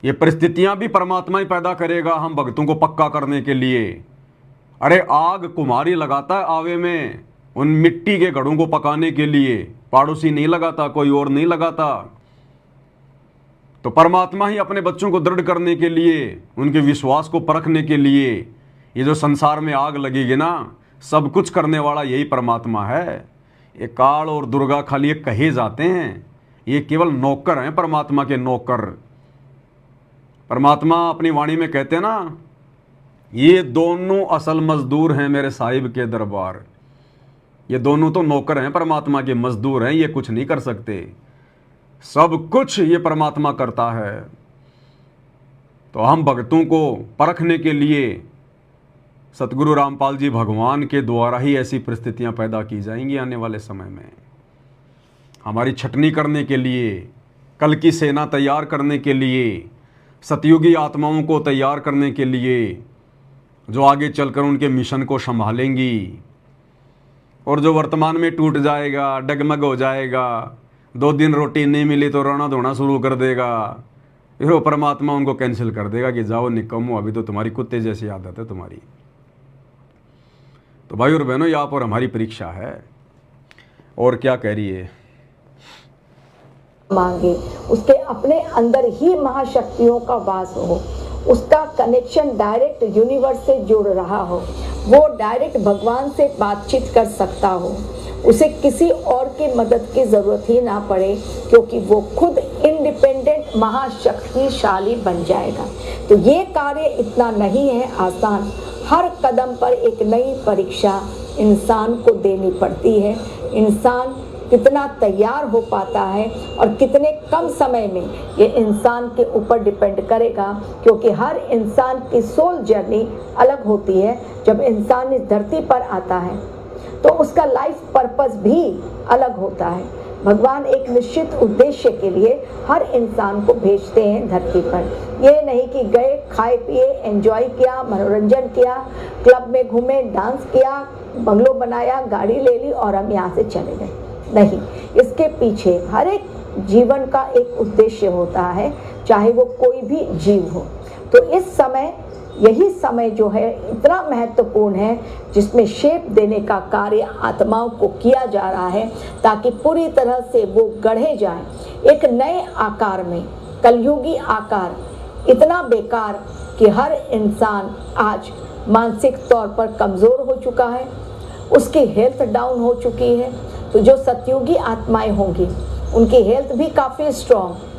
ये परिस्थितियां भी परमात्मा ही पैदा करेगा हम भक्तों को पक्का करने के लिए। अरे आग कुम्हारी लगाता है आवे में, उन मिट्टी के घड़ों को पकाने के लिए, पड़ोसी नहीं लगाता, कोई और नहीं लगाता। तो परमात्मा ही अपने बच्चों को दृढ़ करने के लिए, उनके विश्वास को परखने के लिए, ये जो संसार में आग लगेगी ना, सब कुछ करने वाला यही परमात्मा है। ये काल और दुर्गा खाली ये कहे जाते हैं, ये केवल नौकर हैं, परमात्मा के नौकर। परमात्मा अपनी वाणी में कहते हैं ना, ये दोनों असल मजदूर हैं मेरे साहिब के दरबार। ये दोनों तो नौकर हैं, परमात्मा के मजदूर हैं, ये कुछ नहीं कर सकते, सब कुछ ये परमात्मा करता है। तो हम भक्तों को परखने के लिए सतगुरु रामपाल जी भगवान के द्वारा ही ऐसी परिस्थितियां पैदा की जाएंगी आने वाले समय में, हमारी छटनी करने के लिए, कल की सेना तैयार करने के लिए, सतयुगी आत्माओं को तैयार करने के लिए, जो आगे चलकर उनके मिशन को संभालेंगी। और जो वर्तमान में टूट जाएगा, डगमग हो जाएगा, 2 दिन रोटी नहीं मिली तो रोना धोना शुरू कर देगा, फिर वो परमात्मा उनको कैंसिल कर देगा कि जाओ निकम्मो, अभी तो तुम्हारी कुत्ते जैसी आदत है तुम्हारी। तो भाई और बहनों, यहाँ पर हमारी परीक्षा है। और क्या कह रही है? मांगे, उसके अपने अंदर ही महाशक्तियों का वास हो, उसका कनेक्शन डायरेक्ट यूनिवर्स से जुड़ रहा हो, वो डायरेक्ट भगवान से बातचीत कर सकता हो, उसे किसी और की मदद की जरूरत ही ना पड़े, क्योंकि वो खुद इंडिपेंडेंट महाशक्तिशाली बन जाएगा। तो ये कार्य इतना नहीं है आसान, हर कदम पर एक नई परीक्षा इंसान को देनी पड़ती है। इंसान कितना तैयार हो पाता है और कितने कम समय में, ये इंसान के ऊपर डिपेंड करेगा, क्योंकि हर इंसान की सोल जर्नी अलग होती है। जब इंसान इस धरती पर आता है तो उसका लाइफ पर्पस भी अलग होता है। भगवान एक निश्चित उद्देश्य के लिए हर इंसान को भेजते हैं धरती पर। ये नहीं कि गए, खाए पिए, एंजॉय किया, मनोरंजन किया, क्लब में घूमे, डांस किया, बंगलो बनाया, गाड़ी ले ली और हम यहाँ से चले गए। नहीं, इसके पीछे हर एक जीवन का एक उद्देश्य होता है, चाहे वो कोई भी जीव हो। तो इस समय, यही समय जो है इतना महत्वपूर्ण है, जिसमें शेप देने का कार्य आत्माओं को किया जा रहा है, ताकि पूरी तरह से वो गढ़े जाएं एक नए आकार में। कलयुगी आकार इतना बेकार कि हर इंसान आज मानसिक तौर पर कमज़ोर हो चुका है, उसकी हेल्थ डाउन हो चुकी है। तो जो सतयुगी आत्माएं होंगी, उनकी हेल्थ भी काफ़ी स्ट्रॉन्ग,